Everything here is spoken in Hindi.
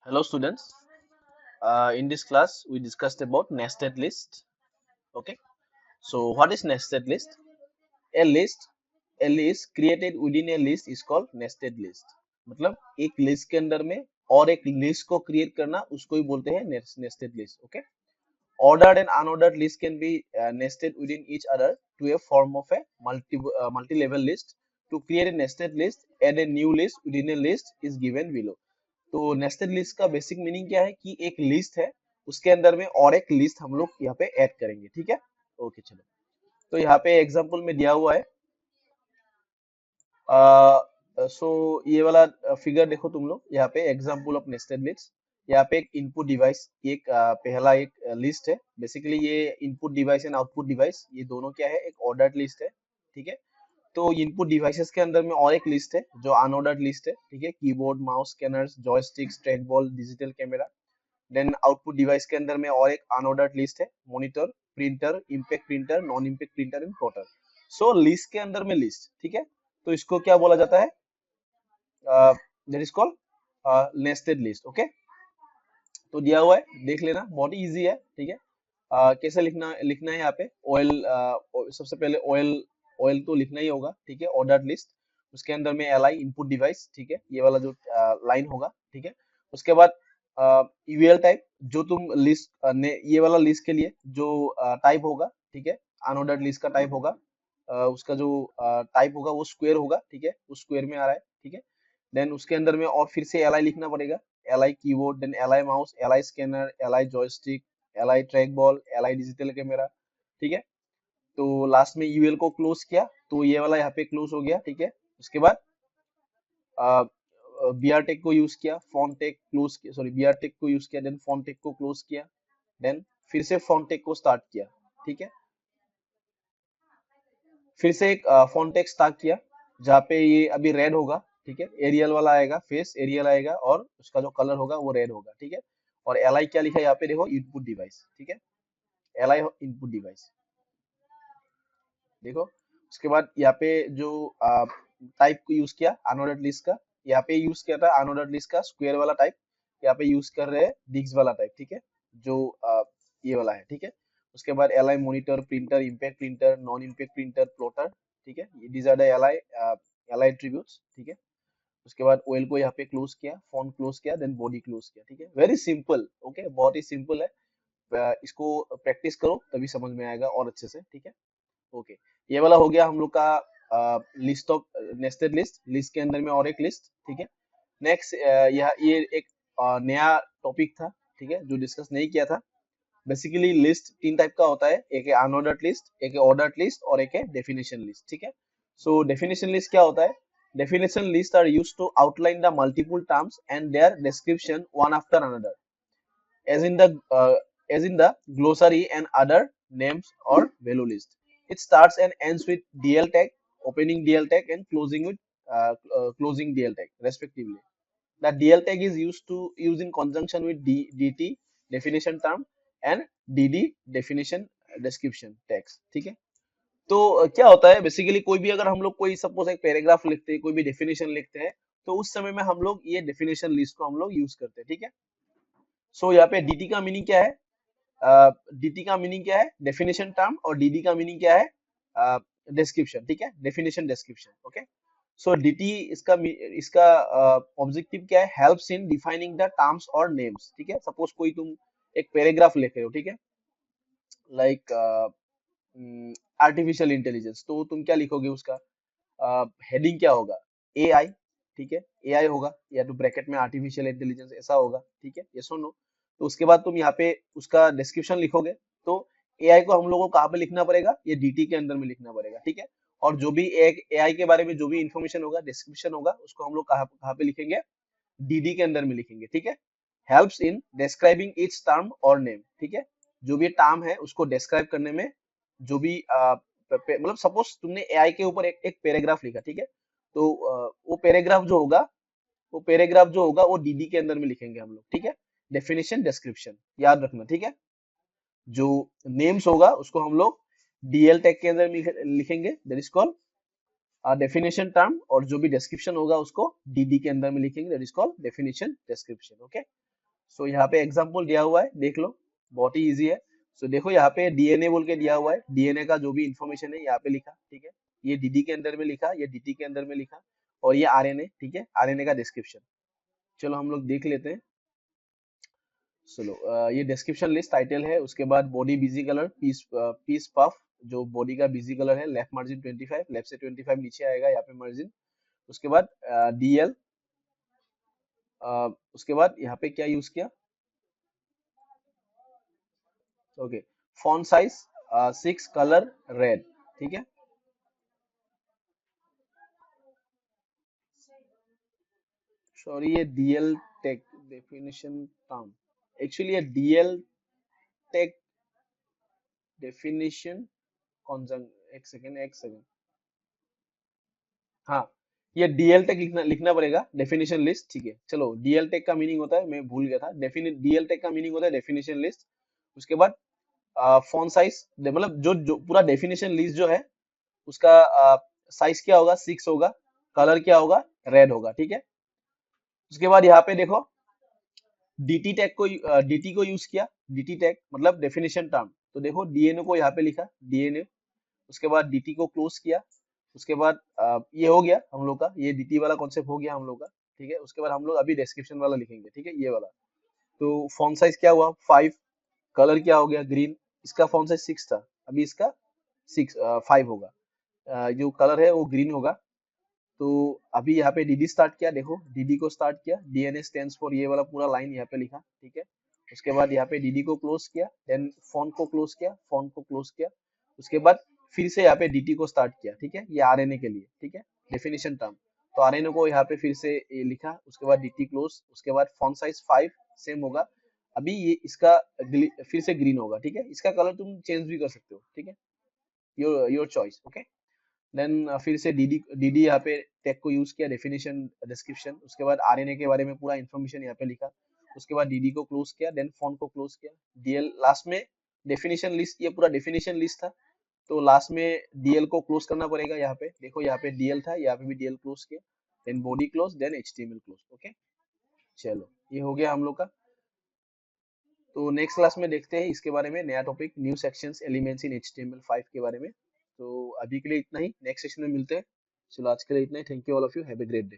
Hello students. In this class we discussed about nested list. Okay. So what is nested list? A list a list created within a list is called nested list. मतलब एक लिस्ट के अंदर में और एक लिस्ट को क्रिएट करना उसको ही बोलते हैं nested list. Okay. Ordered and unordered list can be nested within each other to a form of a multi-level list. To create a nested list, add a new list within a list is given below. तो नेस्टेड लिस्ट का बेसिक मीनिंग क्या है कि एक लिस्ट है उसके अंदर में और एक लिस्ट हम लोग यहाँ पे ऐड करेंगे। ठीक है, ओके चलो। तो यहाँ पे एग्जांपल में दिया हुआ है। सो ये वाला फिगर देखो तुम लोग, यहाँ पे एग्जांपल ऑफ नेस्टेड लिस्ट। यहाँ पे एक इनपुट डिवाइस, एक पहला एक लिस्ट है। बेसिकली ये input device and output device ये दोनों क्या है, एक ऑर्डर्ड लिस्ट है। ठीक है, तो इनपुट डिवाइसेस के अंदर में और एक लिस्ट है जो अनऑर्डर्ड लिस्ट है। ठीक है, keyboard, mouse, scanners, joysticks, track ball, digital camera. Then output device के अंदर में और एक अनऑर्डर्ड लिस्ट है, monitor, printer, impact printer, non impact printer and plotter. So list के अंदर में लिस्ट। ठीक है, तो इसको क्या बोला जाता है, that is called nested list. Okay, तो दिया हुआ है, देख लेना, बहुत ही इजी है। ठीक है, कैसे लिखना लिखना है यहाँ पे। ऑयल, सबसे पहले ऑयल ऑयल तो लिखना ही होगा। ठीक है, ऑर्डर्ड लिस्ट, उसके अंदर में एल आई इनपुट डिवाइस। ठीक है, ये वाला जो लाइन होगा। ठीक है, उसके बाद यूएल टाइप, जो तुम लिस्ट ये वाला लिस्ट के लिए जो टाइप होगा। ठीक है, अनऑर्डर्ड लिस्ट का टाइप होगा, उसका जो टाइप होगा वो स्क्वायर होगा। ठीक है, उस स्क्वायर में आ रहा है। ठीक है, देन उसके अंदर में और फिर से एल आई लिखना पड़ेगा, L I keyboard, then L I mouse, L I scanner, L I joystick, L I track ball, L I digital camera. ठीक है, तो लास्ट में यूएल को क्लोज किया तो ये वाला यहाँ पे क्लोज हो गया। ठीक है, उसके बाद बीआरटेक को यूज किया, फॉन्टेक क्लोज किया, सॉरी बीआरटेक को यूज किया, देन फॉन्टेक को क्लोज किया, देन फिर से फॉन्टेक को स्टार्ट किया। ठीक है, फिर से एक फॉन्टेक स्टार्ट किया जहाँ पे ये अभी रेड होगा। ठीक है, एरियल वाला आएगा, फेस एरियल आएगा और उसका जो कलर होगा वो रेड होगा। ठीक है, और एल आई क्या लिखा है यहाँ पे देखो, इनपुट डिवाइस। ठीक है, एल आई इनपुट डिवाइस देखो। उसके बाद यहाँ पे जो टाइप को यूज किया अनऑर्डर्ड लिस्ट का, यहाँ पे यूज किया था अनऑर्डर्ड लिस्ट का स्क्वायर वाला टाइप, यहाँ पे यूज कर रहे हैं डिग्स वाला टाइप। ठीक है, जो ये वाला है। ठीक है, उसके बाद L I monitor, printer, impact printer, non impact printer, plotter. ठीक है, these are the L I attributes. ठीक है, उसके बाद ओएल को यहाँ पे क्लोज किया, फॉन्ट क्लोज किया, देन बॉडी क्लोज किया। ठीक है, वेरी सिंपल। ओके, बहुत ही सिंपल है। इसको प्रैक्टिस करो तभी समझ में आएगा और अच्छे से। ठीक है, ओके, ये वाला हो गया हम लोग का list of nested list, list के अंदर में और एक लिस्ट। ठीक है, नेक्स्ट यह ये एक नया टॉपिक था। ठीक है, जो डिस्कस नहीं किया था। बेसिकली लिस्ट तीन टाइप का होता है, एक है अनऑर्डर्ड लिस्ट, एक है ऑर्डर्ड लिस्ट और एक है डेफिनेशन लिस्ट। ठीक है, सो डेफिनेशन लिस्ट क्या होता है, definition list are used to outline the multiple terms and their description one after another, as in the uh, as in the glossary and other names or value list. It starts and ends with DL tag, opening DL tag and closing with closing DL tag respectively. The DL tag is used in conjunction with DT definition term and DD definition description tags. ठीक है, तो क्या होता है बेसिकली, कोई भी अगर हम लोग कोई सपोज एक पैराग्राफ लिखते हैं, कोई भी डेफिनेशन लिखते हैं, तो उस समय में हम लोग ये डेफिनेशन लिस्ट को हम लोग यूज करते हैं। ठीक है, सो यहाँ पे DT का मीनिंग क्या है, डीटी का मीनिंग क्या है, डेफिनेशन टर्म, और डीडी का मीनिंग क्या है, डिस्क्रिप्शन। ठीक है, डेफिनेशन डिस्क्रिप्शन। ओके, सो डीटी इसका इसका ऑब्जेक्टिव क्या है, helps in defining the terms और नेम्स। ठीक है, सपोज कोई तुम एक पैराग्राफ लिख रहे हो। ठीक है, लाइक आर्टिफिशियल इंटेलिजेंस, तो तुम क्या लिखोगे, उसका हेडिंग क्या होगा, एआई। ठीक है, एआई होगा, या तो ब्रैकेट में आर्टिफिशियल इंटेलिजेंस ऐसा होगा। ठीक है, ये सुनो, तो उसके बाद तुम यहाँ पे उसका डिस्क्रिप्शन लिखोगे, तो एआई को हम लोगों को कहाँ पे लिखना पड़ेगा, ये डीटी के अंदर में लिखना पड़ेगा। ठीक है, और जो भी एआई के बारे में जो भी इंफॉर्मेशन होगा, डिस्क्रिप्शन होगा, उसको हम लोग कहाँ कहाँ पे लिखेंगे, डीडी के अंदर में लिखेंगे। ठीक है, helps in describing it's term और नेम। ठीक है, जो भी टर्म है उसको डिस्क्राइब करने में, जो भी मतलब सपोज तुमने एआई के ऊपर एक पैराग्राफ लिखा। ठीक है, तो वो पैराग्राफ जो होगा, वो डीडी के अंदर में लिखेंगे हम लोग। ठीक है, डेफिनेशन डिस्क्रिप्शन याद रखना। ठीक है, जो नेम्स होगा उसको हम लोग डीएल टैग के अंदर में लिखेंगे, that is called definition term, और जो भी डिस्क्रिप्शन होगा उसको डीडी के अंदर में लिखेंगे, that is called definition description. Okay, so यहाँ पे एग्जाम्पल दिया हुआ है, देख लो, बहुत ही इजी है। सो देखो यहाँ पे डीएनए बोल के दिया हुआ है, डीएनए का जो भी इंफॉर्मेशन है यहाँ पे लिखा, ठीक है। ये डीडी के अंदर में लिखा, ये डीटी के अंदर में लिखा, और ये आरएनए, ठीक है, आरएनए का डिस्क्रिप्शन। चलो हम लोग देख लेते हैं। चलो ये डिस्क्रिप्शन लिस्ट टाइटल है, उसके बाद body bg color peach peach puff, जो बॉडी का बिजी कलर है, लेफ्ट मार्जिन 25, लेफ्ट से 25 नीचे आएगा यहाँ पे मार्जिन। उसके बाद डीएल, उसके बाद यहाँ पे क्या यूज किया, okay, font size 6, color red, ठीक है। सॉरी ये DL tag definition term, actually ये डीएल टेक डेफिनेशन कॉन्जंग, एक सेकंड, हाँ, ये डीएल टेक लिखना पड़ेगा, डेफिनेशन लिस्ट, ठीक है। चलो डीएल टेक का मीनिंग होता है, मैं भूल गया था, डीएल टेक का मीनिंग होता है डेफिनेशन लिस्ट। उसके बाद फॉन्ट साइज, मतलब जो पूरा डेफिनेशन लिस्ट जो है उसका साइज क्या होगा, 6 होगा, कलर क्या होगा, रेड होगा, ठीक है। उसके बाद यहाँ पे देखो डीटी टैग को, डीटी को यूज किया, डीटी टैग मतलब डेफिनेशन टर्म, तो देखो डीएनए को यहाँ पे लिखा, डीएनए, उसके बाद डीटी को क्लोज किया। उसके बाद ये हो गया हम लोग का, ये डीटी वाला कॉन्सेप्ट हो गया हम लोग का, ठीक है। उसके बाद हम लोग अभी डिस्क्रिप्शन वाला लिखेंगे, ठीक है, ये वाला। तो फॉन्ट साइज क्या हुआ, 5, कलर क्या हो गया, ग्रीन, इसका फॉन्ट साइज 6 था, अभी इसका 5 होगा, जो कलर है वो ग्रीन होगा। तो अभी यहाँ पे डीडी स्टार्ट किया, देखो डीडी को स्टार्ट किया, डीएनए स्टैंड्स फॉर, ये वाला पूरा लाइन यहाँ पे लिखा, ठीक है। उसके बाद यहाँ पे डीडी को क्लोज किया, देन फॉन्ट को क्लोज किया, फॉन्ट को क्लोज किया। उसके बाद फिर से यहाँ पे डीटी को स्टार्ट किया, ठीक है, ये आरएनए के लिए, ठीक है, डेफिनेशन टर्म। तो आरएनए को यहाँ पे फिर से ये लिखा, उसके बाद डीटी क्लोज, उसके बाद फॉन्ट साइज 5 सेम होगा। अभी ये इसका फिर से ग्रीन होगा, ठीक है, इसका कलर तुम चेंज भी कर सकते हो, ठीक है, योर चॉइस, ओके। देन फिर से डीडी डीडी यहाँ पे टैग को यूज किया, डेफिनेशन डिस्क्रिप्शन, उसके बाद आरएनए के बारे में पूरा इन्फॉर्मेशन यहाँ पे लिखा। उसके बाद डीडी को क्लोज किया, देन फॉन्ट को क्लोज किया, डीएल लास्ट में, डेफिनेशन लिस्ट, ये पूरा डेफिनेशन लिस्ट था, तो लास्ट में डीएल को क्लोज करना पड़ेगा। यहाँ पे देखो, यहाँ पे डीएल था, यहाँ पे भी डीएल क्लोज किया, then body close, then HTML close, okay. चलो ये हो गया हम लोग का। तो नेक्स्ट क्लास में देखते हैं इसके बारे में, नया topic, new sections elements in HTML5 के बारे में। तो अभी के लिए इतना ही, नेक्स्ट सेशन में मिलते हैं। चलो आज के लिए इतना ही, thank you all of you, have a great day.